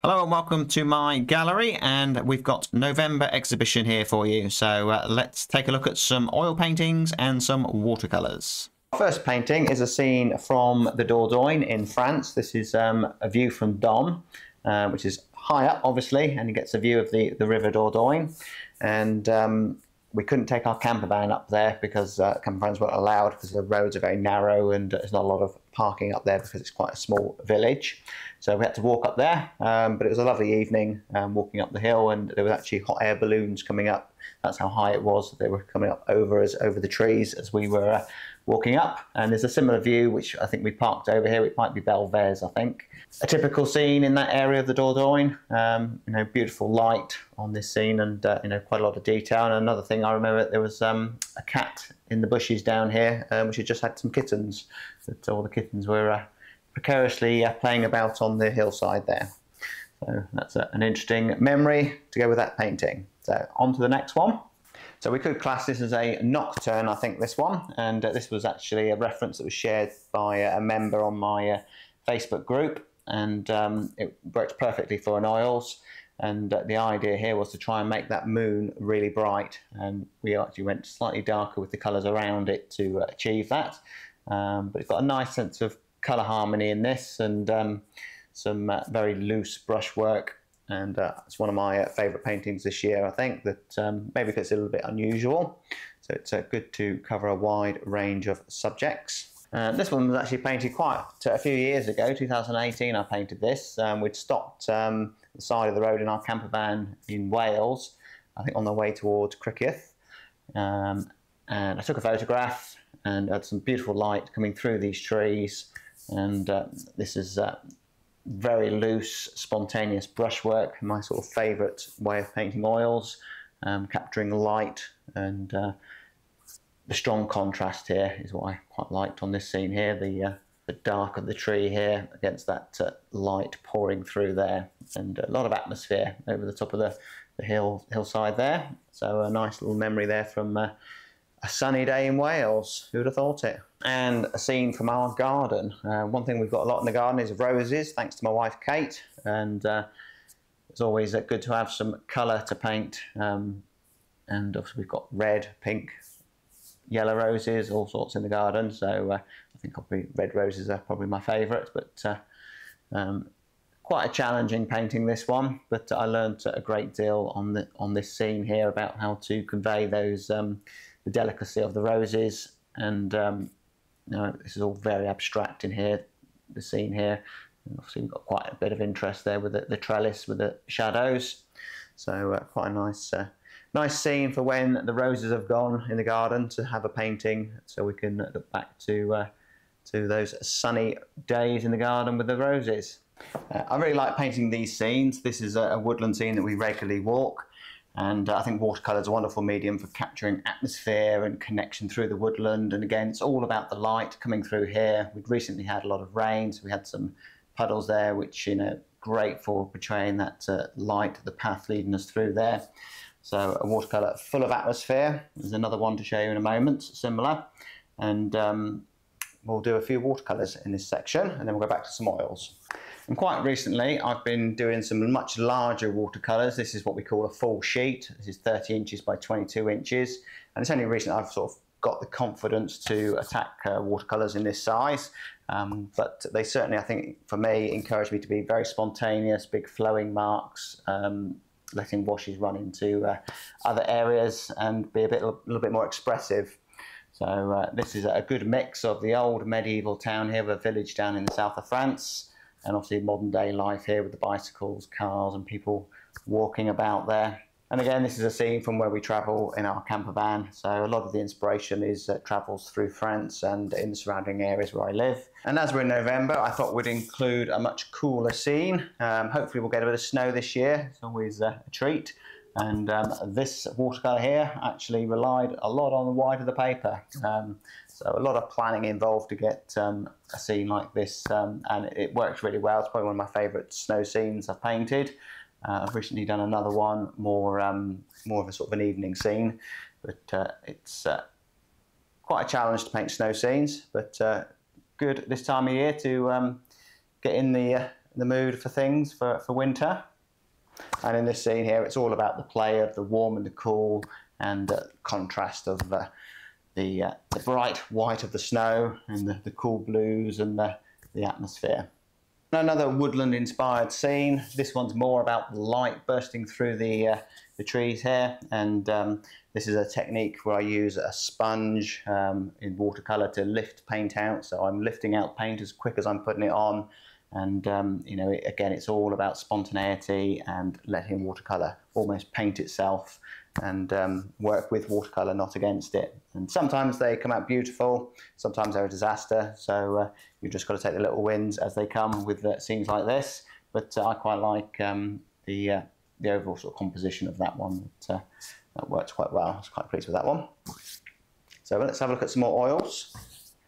Hello and welcome to my gallery, and we've got November exhibition here for you. So let's take a look at some oil paintings and some watercolours. First painting is a scene from the Dordogne in France. This is a view from Dom, which is high up obviously, and he gets a view of the River Dordogne. And we couldn't take our camper van up there because camper vans weren't allowed because the roads are very narrow and there's not a lot of parking up there because it's quite a small village. So we had to walk up there, but it was a lovely evening walking up the hill, and there were actually hot air balloons coming up. That's how high it was. They were coming up over us, over the trees as we were walking up. And there's a similar view, which I think we parked over here. It might be Belvez, I think. A typical scene in that area of the Dordogne. Beautiful light on this scene, and quite a lot of detail. And another thing I remember, there was a cat in the bushes down here, which had just had some kittens. That all the kittens were precariously playing about on the hillside there. So that's an interesting memory to go with that painting. So on to the next one. So we could class this as a nocturne, I think, this one. And this was actually a reference that was shared by a member on my Facebook group. And it works perfectly for an oils. And the idea here was to try and make that moon really bright. And we actually went slightly darker with the colours around it to achieve that. But it's got a nice sense of colour harmony in this, and some very loose brushwork, and it's one of my favourite paintings this year, I think, that maybe because it's a little bit unusual, so it's good to cover a wide range of subjects. This one was actually painted quite a few years ago, 2018 I painted this. We'd stopped the side of the road in our camper van in Wales, I think on the way towards Criccieth, and I took a photograph and had some beautiful light coming through these trees. And this is very loose, spontaneous brushwork, my sort of favourite way of painting oils, capturing light, and the strong contrast here is what I quite liked on this scene here, the dark of the tree here against that light pouring through there, and a lot of atmosphere over the top of the hillside there. So a nice little memory there from a sunny day in Wales. Who would have thought it? And a scene from our garden. One thing we've got a lot in the garden is roses, thanks to my wife Kate, and it's always good to have some colour to paint, and obviously we've got red, pink, yellow roses, all sorts in the garden, so I think red roses are probably my favourite, but quite a challenging painting, this one, but I learned a great deal on this scene here about how to convey those the delicacy of the roses. And this is all very abstract in here, the scene here. And obviously we've got quite a bit of interest there with the trellis, with the shadows. So quite a nice scene for when the roses have gone in the garden, to have a painting so we can look back to those sunny days in the garden with the roses. I really like painting these scenes. This is a woodland scene that we regularly walk. And I think watercolour is a wonderful medium for capturing atmosphere and connection through the woodland. And again, it's all about the light coming through here. We'd recently had a lot of rain, so we had some puddles there, which, great for portraying that light, the path leading us through there. So a watercolour full of atmosphere. There's another one to show you in a moment, similar. And we'll do a few watercolours in this section, and then we'll go back to some oils. And quite recently, I've been doing some much larger watercolours. This is what we call a full sheet. This is 30 inches by 22 inches. And it's only recently I've sort of got the confidence to attack watercolours in this size. But they certainly, I think, for me, encourage me to be very spontaneous, big flowing marks, letting washes run into other areas and be a little bit more expressive. So this is a good mix of the old medieval town here, with a village down in the south of France, and obviously modern day life here with the bicycles, cars, and people walking about there. And again, this is a scene from where we travel in our camper van. So a lot of the inspiration is travels through France and in the surrounding areas where I live. And as we're in November, I thought we'd include a much cooler scene. Hopefully we'll get a bit of snow this year. It's always a treat. And this watercolour here actually relied a lot on the white of the paper. So a lot of planning involved to get a scene like this, and it works really well. It's probably one of my favourite snow scenes I've painted. I've recently done another one, more of a sort of an evening scene, but it's quite a challenge to paint snow scenes, but good this time of year to get in the the mood for things for winter. And in this scene here, it's all about the play of the warm and the cool, and the contrast of the bright white of the snow and the cool blues and the atmosphere. Another woodland inspired scene. This one's more about the light bursting through the trees here, and this is a technique where I use a sponge in watercolour to lift paint out. So I'm lifting out paint as quick as I'm putting it on, and you know, again, it's all about spontaneity and letting watercolour almost paint itself, and work with watercolour, not against it. And sometimes they come out beautiful, sometimes they're a disaster, so you've just got to take the little wins as they come with scenes like this. But I quite like the overall sort of composition of that one. That works quite well. I was quite pleased with that one. So let's have a look at some more oils.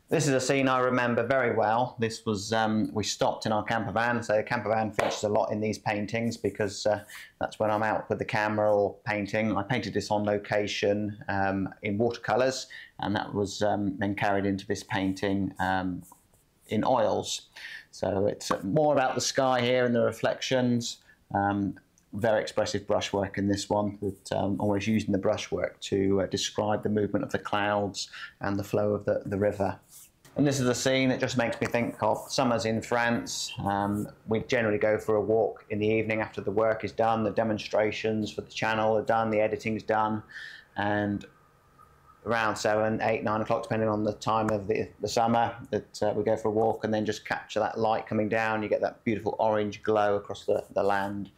This is a scene I remember very well. This was, we stopped in our camper van. So the camper van features a lot in these paintings because that's when I'm out with the camera or painting. I painted this on location in watercolours, and that was then carried into this painting in oils. So it's more about the sky here and the reflections. Very expressive brushwork in this one, but always using the brushwork to describe the movement of the clouds and the flow of the river. And this is a scene that just makes me think of summers in France. We generally go for a walk in the evening after the work is done, the demonstrations for the channel are done, the editing's done, and around 7, 8, 9 o'clock, depending on the time of the summer, that we go for a walk and then just capture that light coming down. You get that beautiful orange glow across the land.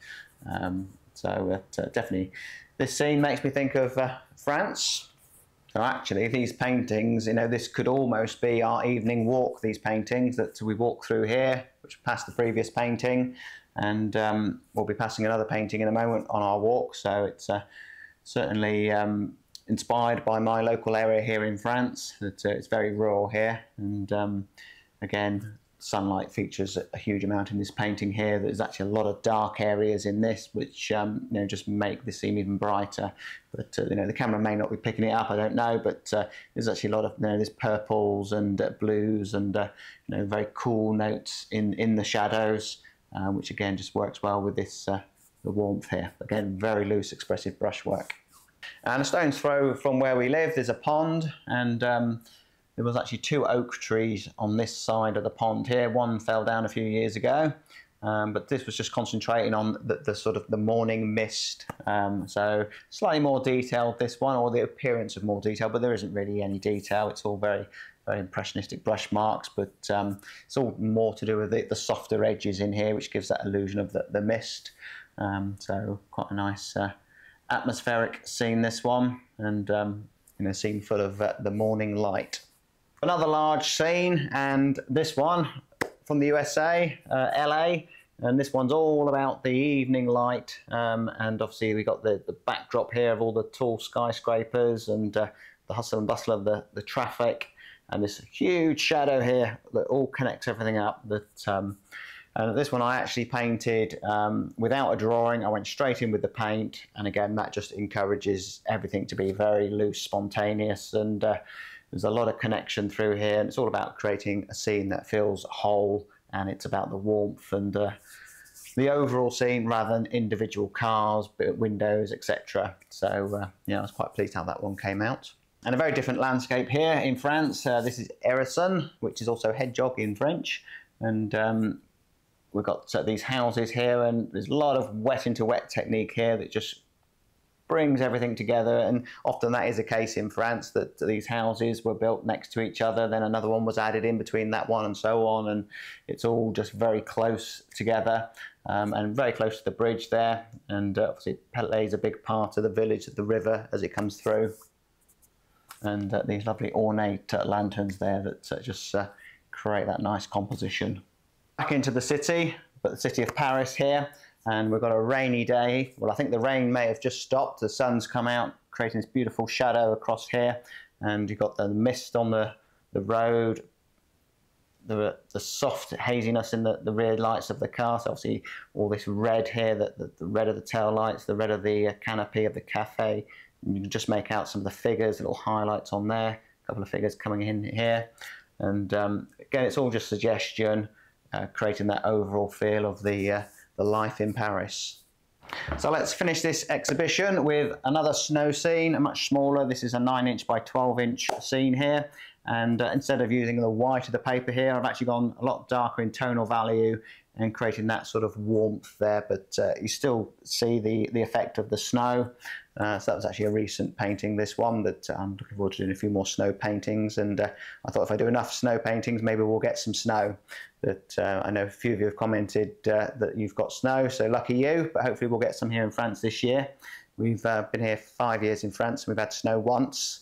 Definitely, this scene makes me think of France. So actually, these paintings, you know, this could almost be our evening walk, these paintings that we walk through here, which passed the previous painting, and we'll be passing another painting in a moment on our walk. So it's certainly inspired by my local area here in France. It's very rural here, and again, sunlight features a huge amount in this painting here. There's actually a lot of dark areas in this, which you know, just make the scene even brighter. But you know, the camera may not be picking it up, I don't know. But there's actually a lot of, you know, there's purples and blues and you know, very cool notes in the shadows, which again just works well with this the warmth here. Again, very loose, expressive brushwork. And a stone's throw from where we live, there's a pond, and there was actually 2 oak trees on this side of the pond here. One fell down a few years ago, but this was just concentrating on the sort of the morning mist. So slightly more detailed, this one, or the appearance of more detail, but there isn't really any detail. It's all very, very impressionistic brush marks, but it's all more to do with the softer edges in here, which gives that illusion of the mist. So quite a nice atmospheric scene, this one, and you know, scene full of the morning light. Another large scene, and this one from the USA, LA, and this one's all about the evening light, and obviously we got the backdrop here of all the tall skyscrapers and the hustle and bustle of the traffic, and this huge shadow here that all connects everything up. And this one I actually painted without a drawing. I went straight in with the paint, and again, that just encourages everything to be very loose, spontaneous, and there's a lot of connection through here, and it's all about creating a scene that feels whole, and it's about the warmth and the overall scene rather than individual cars, windows, etc. So yeah, I was quite pleased how that one came out. And a very different landscape here in France. This is Hérisson, which is also hedgehog in French, and we've got these houses here, and there's a lot of wet into wet technique here that just brings everything together. And often that is the case in France, that these houses were built next to each other, then another one was added in between that one, and so on, and it's all just very close together, and very close to the bridge there. And obviously it plays a big part of the village, of the river as it comes through, and these lovely ornate lanterns there that just create that nice composition. Back into the city, but the city of Paris here, and we've got a rainy day. Well, I think the rain may have just stopped. The sun's come out, creating this beautiful shadow across here, and you've got the mist on the road, the soft haziness in the rear lights of the car. So obviously all this red here, the red of the tail lights, the red of the canopy of the cafe. And you can just make out some of the figures, little highlights on there, a couple of figures coming in here. And again, it's all just suggestion. creating that overall feel of the life in Paris. So let's finish this exhibition with another snow scene, much smaller. This is a 9" by 12" scene here, and instead of using the white of the paper here, I've actually gone a lot darker in tonal value and creating that sort of warmth there, but you still see the effect of the snow. So that was actually a recent painting, this one, that I'm looking forward to doing a few more snow paintings, and I thought if I do enough snow paintings, maybe we'll get some snow. But I know a few of you have commented that you've got snow, so lucky you, but hopefully we'll get some here in France this year. We've been here 5 years in France, and we've had snow once,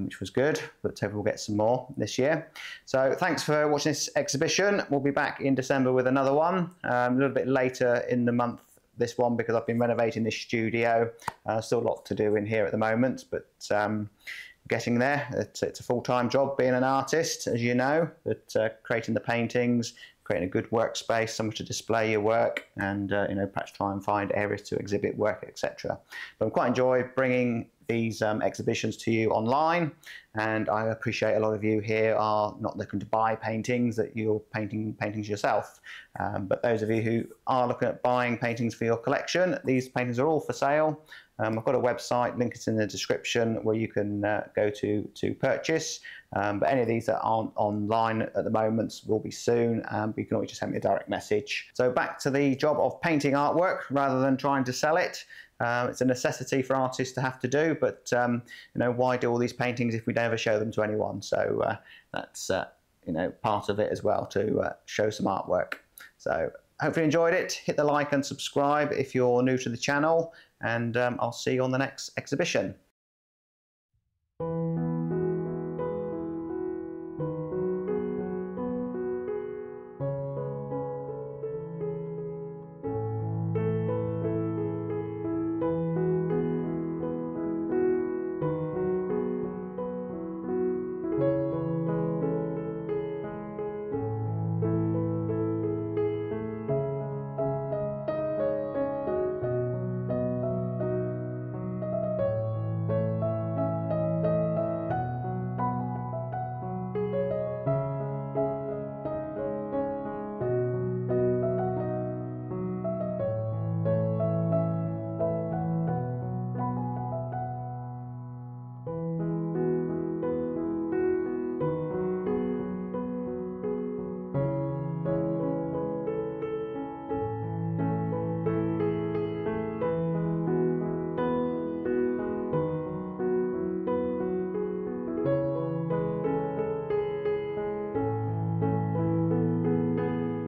which was good, but hopefully we'll get some more this year. So thanks for watching this exhibition. We'll be back in December with another one, a little bit later in the month, this one, because I've been renovating this studio. Still a lot to do in here at the moment, but getting there. It's a full-time job being an artist, as you know, but creating the paintings, creating a good workspace, somewhere to display your work, and you know, perhaps try and find areas to exhibit work, etc. But I quite enjoy bringing these exhibitions to you online, and I appreciate a lot of you here are not looking to buy paintings, that you're painting paintings yourself. But those of you who are looking at buying paintings for your collection, these paintings are all for sale. I've got a website, link it in the description, where you can go to purchase. But any of these that aren't online at the moment will be soon, but you can always just send me a direct message. So back to the job of painting artwork rather than trying to sell it. It's a necessity for artists to have to do, but you know, why do all these paintings if we never show them to anyone? So that's you know, part of it as well, to show some artwork. So hopefully you enjoyed it. Hit the like and subscribe if you're new to the channel, and I'll see you on the next exhibition.